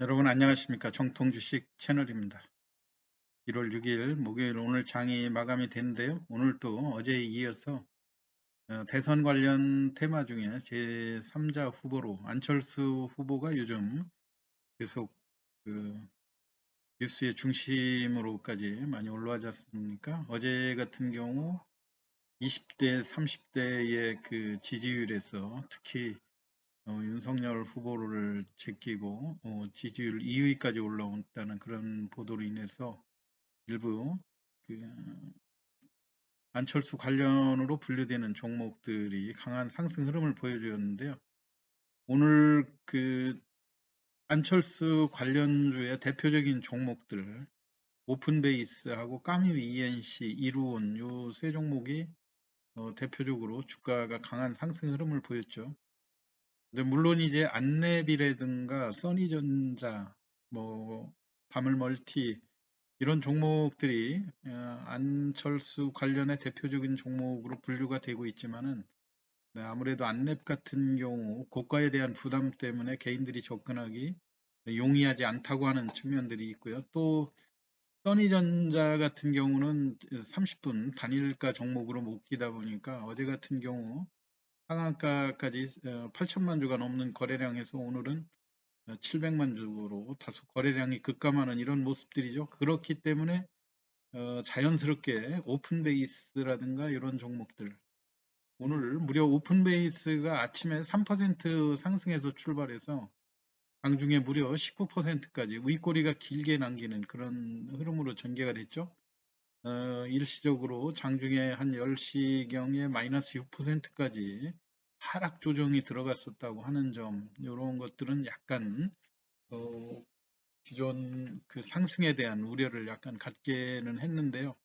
여러분 안녕하십니까? 정통주식 채널입니다. 1월 6일 목요일 오늘 장이 마감이 됐는데요. 오늘 또 어제에 이어서 대선 관련 테마 중에 제3자 후보로 안철수 후보가 요즘 계속 그 뉴스의 중심으로까지 많이 올라가지 않습니까? 어제 같은 경우 20대, 30대의 그 지지율에서 특히 윤석열 후보를 제끼고 지지율 2위까지 올라온다는 그런 보도로 인해서 일부 그 안철수 관련으로 분류되는 종목들이 강한 상승 흐름을 보여주었는데요. 오늘 그 안철수 관련주의 대표적인 종목들 오픈베이스하고 까뮤 ENC, 이루온 요 세 종목이 대표적으로 주가가 강한 상승 흐름을 보였죠. 근데 물론 이제 안랩이라든가 써니전자, 뭐 다물멀티 이런 종목들이 안철수 관련의 대표적인 종목으로 분류가 되고 있지만은 네, 아무래도 안랩 같은 경우 고가에 대한 부담 때문에 개인들이 접근하기 용이하지 않다고 하는 측면들이 있고요. 또 써니전자 같은 경우는 30분 단일가 종목으로 묶이다 보니까 어제 같은 경우 상한가까지 8천만 주가 넘는 거래량에서 오늘은 700만 주로 다소 거래량이 급감하는 이런 모습들이죠. 그렇기 때문에 자연스럽게 오픈 베이스라든가 이런 종목들 오늘 무려 오픈 베이스가 아침에 3% 상승해서 출발해서 장중에 무려 19%까지 윗꼬리가 길게 남기는 그런 흐름으로 전개가 됐죠. 일시적으로 장중에 한 10시경에 마이너스 6%까지 하락 조정이 들어갔었다고 하는 점, 이런 것들은 약간 어, 기존 그 상승에 대한 우려를 약간 갖게는 했는데요.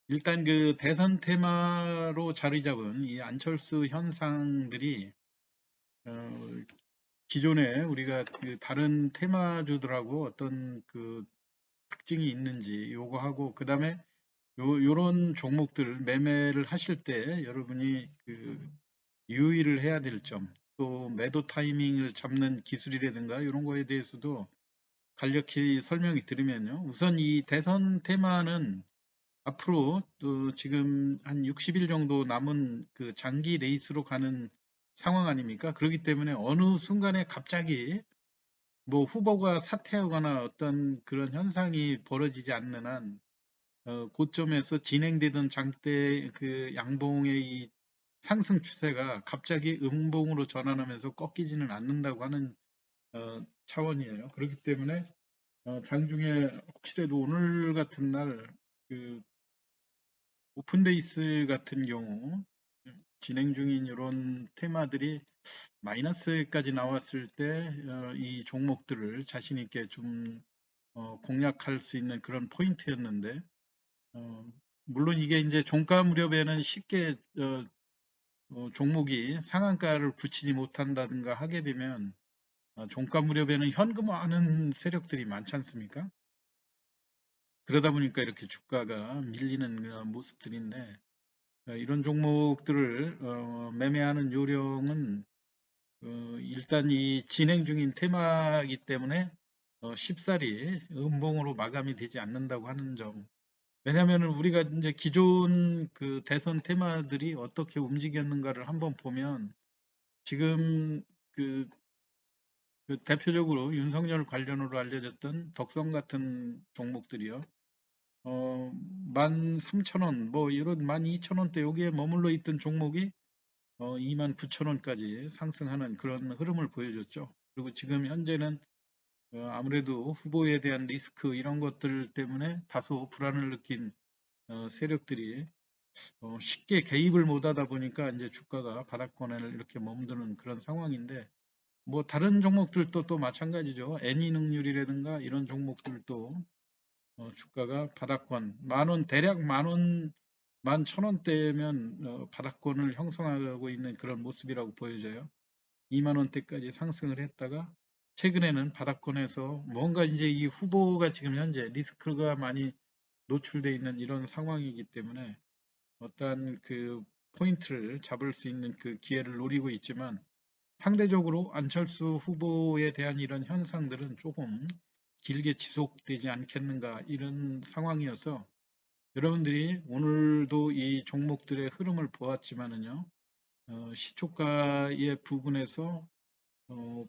일단 그 대선 테마로 자리 잡은 이 안철수 현상들이 어, 기존에 우리가 그 다른 테마주들하고 어떤 그 특징이 있는지 요거하고 그다음에 요런 종목들 매매를 하실 때 여러분이 그 유의를 해야 될 점, 또 매도 타이밍을 잡는 기술이라든가 이런 거에 대해서도 간략히 설명이 드리면요. 우선 이 대선 테마는 앞으로 또 지금 한 60일 정도 남은 그 장기 레이스로 가는 상황 아닙니까? 그렇기 때문에 어느 순간에 갑자기 뭐 후보가 사퇴하거나 어떤 그런 현상이 벌어지지 않는 한 고점에서 진행되던 장대 그 양봉의 이 상승 추세가 갑자기 음봉으로 전환하면서 꺾이지는 않는다고 하는 차원이에요. 그렇기 때문에 장중에 혹시라도 오늘 같은 날그 오픈베이스 같은 경우 진행 중인 이런 테마들이 마이너스까지 나왔을 때 이 종목들을 자신 있게 좀 공략할 수 있는 그런 포인트였는데 어, 물론 이게 이제 종가 무렵에는 쉽게 종목이 상한가를 붙이지 못한다든가 하게 되면 종가 무렵에는 현금화하는 세력들이 많지 않습니까? 그러다 보니까 이렇게 주가가 밀리는 모습들인데 이런 종목들을 매매하는 요령은 일단 이 진행 중인 테마이기 때문에 쉽사리 음봉으로 마감이 되지 않는다고 하는 점. 왜냐하면 우리가 이제 기존 그 대선 테마들이 어떻게 움직였는가를 한번 보면 지금 그, 그 대표적으로 윤석열 관련으로 알려졌던 덕성 같은 종목들이요. 13,000원, 뭐 이런 12,000원대 여기에 머물러 있던 종목이 29,000원까지 상승하는 그런 흐름을 보여줬죠. 그리고 지금 현재는 아무래도 후보에 대한 리스크 이런 것들 때문에 다소 불안을 느낀 세력들이 쉽게 개입을 못하다 보니까 이제 주가가 바닥권에 이렇게 머무르는 그런 상황인데 뭐 다른 종목들도 또 마찬가지죠. 애니능률이라든가 이런 종목들도 주가가 바닥권 만원 대략 만원 11,000원대면 바닥권을 형성하고 있는 그런 모습이라고 보여져요. 2만 원대까지 상승을 했다가 최근에는 바닥권에서 뭔가 이제 이 후보가 지금 현재 리스크가 많이 노출돼 있는 이런 상황이기 때문에 어떠한 그 포인트를 잡을 수 있는 그 기회를 노리고 있지만 상대적으로 안철수 후보에 대한 이런 현상들은 조금 길게 지속되지 않겠는가 이런 상황이어서 여러분들이 오늘도 이 종목들의 흐름을 보았지만은요, 시초가의 부분에서 어,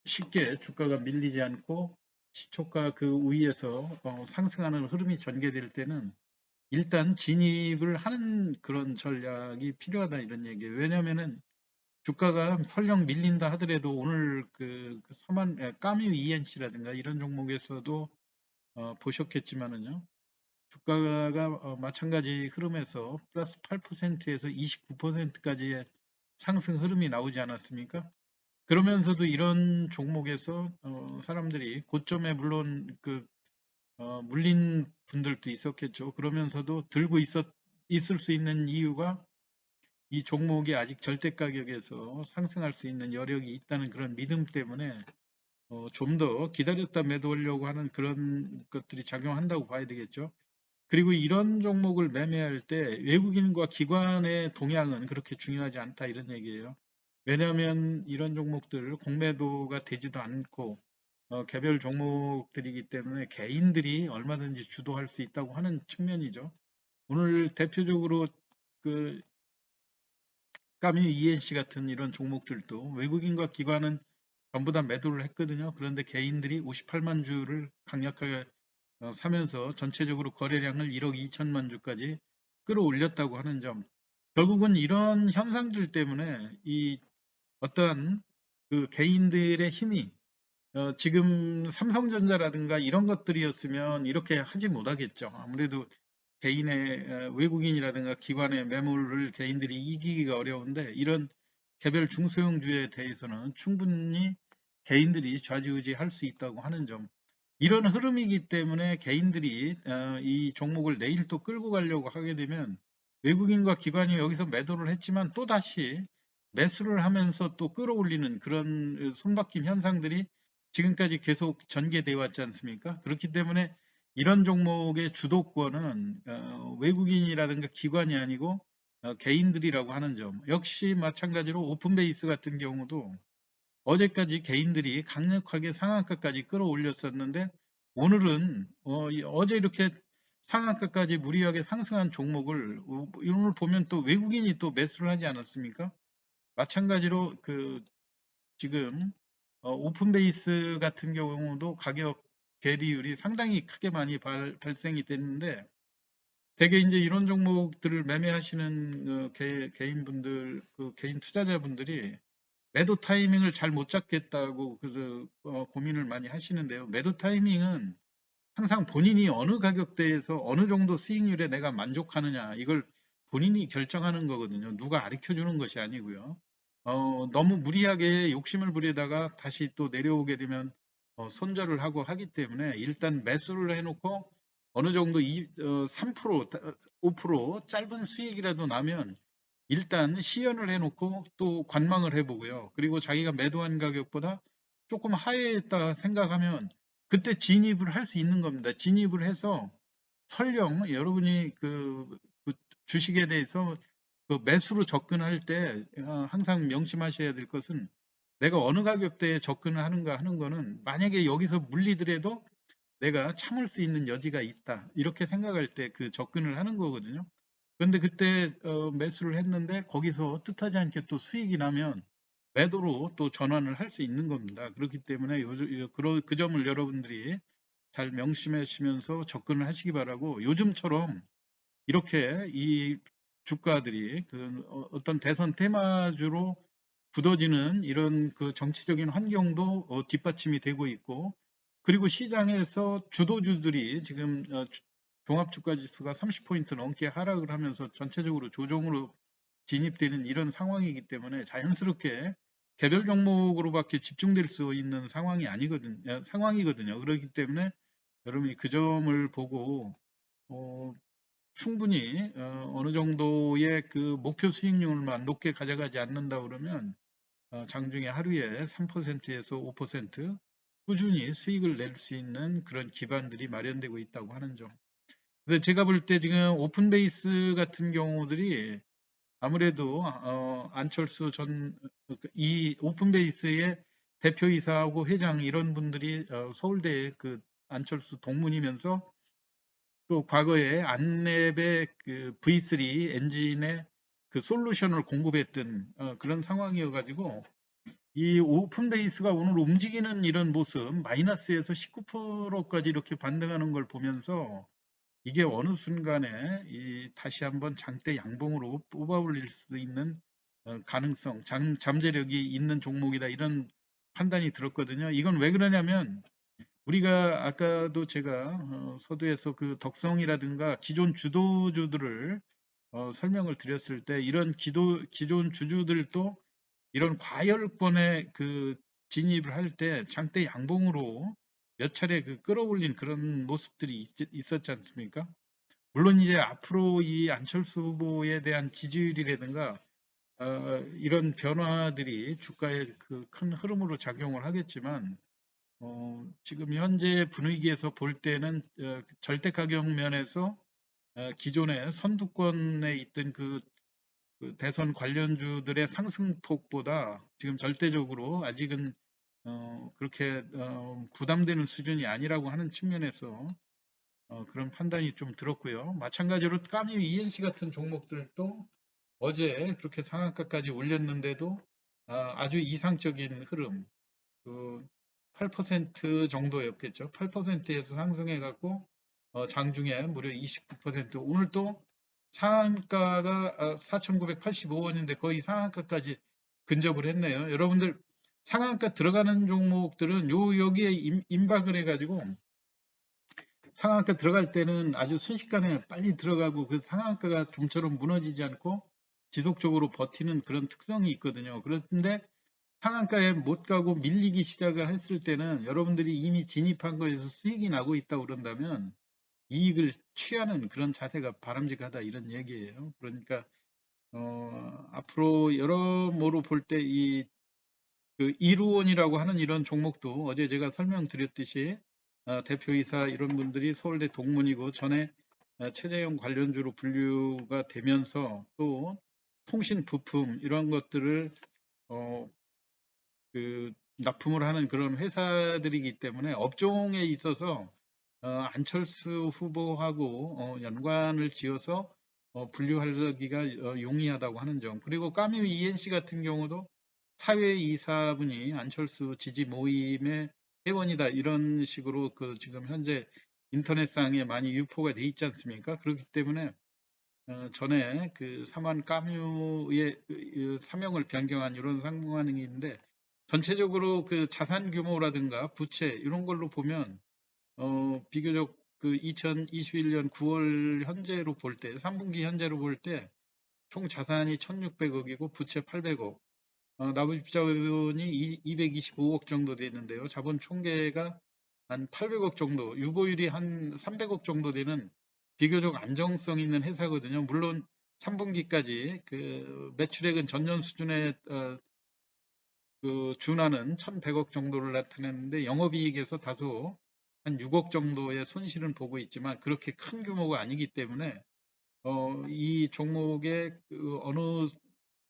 쉽게 주가가 밀리지 않고 시초가 그 위에서 상승하는 흐름이 전개될 때는 일단 진입을 하는 그런 전략이 필요하다 이런 얘기예요. 왜냐하면은 주가가 설령 밀린다 하더라도 오늘 까뮤 ENC라든가 이런 종목에서도 보셨겠지만은요. 주가가 마찬가지 흐름에서 플러스 8%에서 29%까지의 상승 흐름이 나오지 않았습니까? 그러면서도 이런 종목에서 사람들이 고점에 물론 물린 분들도 있었겠죠. 그러면서도 들고 있을 수 있는 이유가 이 종목이 아직 절대 가격에서 상승할 수 있는 여력이 있다는 그런 믿음 때문에 좀 더 기다렸다 매도하려고 하는 그런 것들이 작용한다고 봐야 되겠죠. 그리고 이런 종목을 매매할 때 외국인과 기관의 동향은 그렇게 중요하지 않다 이런 얘기예요. 왜냐하면 이런 종목들 공매도가 되지도 않고 개별 종목들이기 때문에 개인들이 얼마든지 주도할 수 있다고 하는 측면이죠. 오늘 대표적으로 그 까뮤 ENC 같은 이런 종목들도 외국인과 기관은 전부 다 매도를 했거든요. 그런데 개인들이 58만 주를 강력하게 사면서 전체적으로 거래량을 1억 2천만 주까지 끌어올렸다고 하는 점. 결국은 이런 현상들 때문에 이 어떠한 그 개인들의 힘이 지금 삼성전자라든가 이런 것들이었으면 이렇게 하지 못하겠죠. 아무래도 개인의 외국인이라든가 기관의 매물을 개인들이 이기기가 어려운데 이런 개별 중소형주에 대해서는 충분히 개인들이 좌지우지할 수 있다고 하는 점. 이런 흐름이기 때문에 개인들이 이 종목을 내일 또 끌고 가려고 하게 되면 외국인과 기관이 여기서 매도를 했지만 또다시 매수를 하면서 또 끌어올리는 그런 손바뀜 현상들이 지금까지 계속 전개되어 왔지 않습니까? 그렇기 때문에 이런 종목의 주도권은 외국인이라든가 기관이 아니고 개인들이라고 하는 점. 역시 마찬가지로 오픈베이스 같은 경우도 어제까지 개인들이 강력하게 상한가까지 끌어올렸었는데 오늘은 어제 이렇게 상한가까지 무리하게 상승한 종목을 오늘 보면 또 외국인이 또 매수를 하지 않았습니까? 마찬가지로 지금 오픈베이스 같은 경우도 가격 괴리율이 상당히 크게 많이 발생이 됐는데 대개 이제 이런 종목들을 매매하시는 개인분들, 개인 투자자분들이 매도 타이밍을 잘 못 잡겠다고 그래서 고민을 많이 하시는데요. 매도 타이밍은 항상 본인이 어느 가격대에서 어느 정도 수익률에 내가 만족하느냐 이걸 본인이 결정하는 거거든요. 누가 가르쳐 주는 것이 아니고요. 너무 무리하게 욕심을 부리다가 다시 또 내려오게 되면 손절을 하고 하기 때문에 일단 매수를 해놓고 어느 정도 3%, 5% 짧은 수익이라도 나면 일단 시연을 해놓고 또 관망을 해보고요. 그리고 자기가 매도한 가격보다 조금 하회에 있다 생각하면 그때 진입을 할 수 있는 겁니다. 진입을 해서 설령 여러분이 그 주식에 대해서 그 매수로 접근할 때 항상 명심하셔야 될 것은 내가 어느 가격대에 접근을 하는가 하는 거는 만약에 여기서 물리더라도 내가 참을 수 있는 여지가 있다. 이렇게 생각할 때 그 접근을 하는 거거든요. 그런데 그때 매수를 했는데 거기서 뜻하지 않게 또 수익이 나면 매도로 또 전환을 할 수 있는 겁니다. 그렇기 때문에 그 점을 여러분들이 잘 명심하시면서 접근을 하시기 바라고 요즘처럼 이렇게 이 주가들이 어떤 대선 테마주로 굳어지는 이런 그 정치적인 환경도 뒷받침이 되고 있고 그리고 시장에서 주도주들이 지금 종합주가지수가 30포인트 넘게 하락을 하면서 전체적으로 조정으로 진입되는 이런 상황이기 때문에 자연스럽게 개별 종목으로밖에 집중될 수 있는 상황이거든요. 그렇기 때문에 여러분이 그 점을 보고 어, 충분히 어느 정도의 그 목표 수익률만 높게 가져가지 않는다 그러면 장중에 하루에 3%에서 5% 꾸준히 수익을 낼 수 있는 그런 기반들이 마련되고 있다고 하는 점. 근데 제가 볼 때 지금 오픈베이스 같은 경우들이 아무래도 안철수 전 이 오픈베이스의 대표이사하고 회장 이런 분들이 서울대 그 안철수 동문이면서 또 과거에 안랩의 그 V3 엔진의 그 솔루션을 공급했던 그런 상황이어가지고 이 오픈베이스가 오늘 움직이는 이런 모습 마이너스에서 19%까지 이렇게 반등하는 걸 보면서 이게 어느 순간에 다시 한번 장대 양봉으로 뽑아 올릴 수 있는 가능성, 잠재력이 있는 종목이다 이런 판단이 들었거든요. 이건 왜 그러냐면 우리가 아까도 제가 서두에서 그 덕성이라든가 기존 주도주들을 설명을 드렸을 때 이런 기존 주주들도 이런 과열권에 그 진입을 할 때 장대 양봉으로 몇 차례 그 끌어올린 그런 모습들이 있었지 않습니까? 물론 이제 앞으로 이 안철수 후보에 대한 지지율이라든가 이런 변화들이 주가에 그 큰 흐름으로 작용을 하겠지만 지금 현재 분위기에서 볼 때는 절대 가격 면에서 기존의 선두권에 있던 그 대선 관련주들의 상승폭보다 지금 절대적으로 아직은 그렇게 부담되는 수준이 아니라고 하는 측면에서 그런 판단이 좀 들었고요. 마찬가지로 까뮤 ENC 같은 종목들도 어제 그렇게 상한가까지 올렸는데도 아주 이상적인 흐름, 그 8% 정도였겠죠. 8%에서 상승해 갖고 장중에 무려 29%, 오늘 또 상한가가 4,985원인데 거의 상한가까지 근접을 했네요. 여러분들 상한가 들어가는 종목들은 여기에 임박을 해가지고 상한가 들어갈 때는 아주 순식간에 빨리 들어가고 그 상한가가 좀처럼 무너지지 않고 지속적으로 버티는 그런 특성이 있거든요. 그런데 상한가에 못 가고 밀리기 시작을 했을 때는 여러분들이 이미 진입한 거에서 수익이 나고 있다고 그런다면 이익을 취하는 그런 자세가 바람직하다 이런 얘기예요. 그러니까 앞으로 여러모로 볼 때 이 그 이루원이라고 하는 이런 종목도 어제 제가 설명드렸듯이 대표이사 이런 분들이 서울대 동문이고 전에 최재형 관련주로 분류가 되면서 또 통신 부품 이런 것들을 그 납품을 하는 그런 회사들이기 때문에 업종에 있어서 안철수 후보하고 연관을 지어서 분류하기가 용이하다고 하는 점. 그리고 까뮤 ENC 같은 경우도 사회이사분이 안철수 지지 모임의 회원이다 이런 식으로 그 지금 현재 인터넷상에 많이 유포가 돼 있지 않습니까? 그렇기 때문에 전에 그 사만 까뮤의 사명을 변경한 이런 상황인데 전체적으로 그 자산 규모라든가 부채 이런 걸로 보면 비교적 그 2021년 9월 현재로 볼 때, 3분기 현재로 볼 때 총 자산이 1,600억이고 부채 800억, 나부입자원이 225억 정도 되는데요. 자본 총계가 한 800억 정도, 유보율이 한 300억 정도 되는 비교적 안정성 있는 회사거든요. 물론 3분기까지 그 매출액은 전년 수준에 그 준하는 1,100억 정도를 나타냈는데 영업이익에서 다소 한 6억 정도의 손실은 보고 있지만 그렇게 큰 규모가 아니기 때문에 이 종목에 그 어느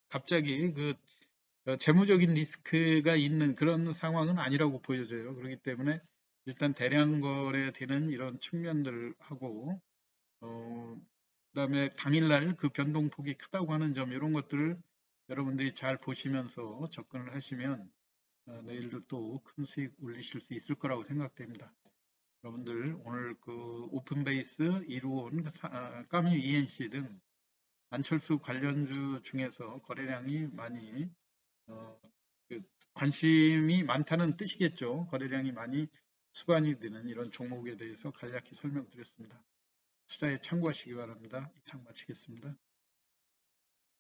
갑자기 그 재무적인 리스크가 있는 그런 상황은 아니라고 보여져요. 그렇기 때문에 일단 대량 거래되는 이런 측면들하고 그다음에 당일날 그 변동폭이 크다고 하는 점 이런 것들을 여러분들이 잘 보시면서 접근을 하시면 내일도 또 큰 수익 올리실 수 있을 거라고 생각됩니다. 여러분들 오늘 그 오픈베이스, 이루온, 까뮤 ENC 등 안철수 관련주 중에서 거래량이 많이 그 관심이 많다는 뜻이겠죠. 거래량이 많이 수반이 되는 이런 종목에 대해서 간략히 설명드렸습니다. 투자에 참고하시기 바랍니다. 이상 마치겠습니다.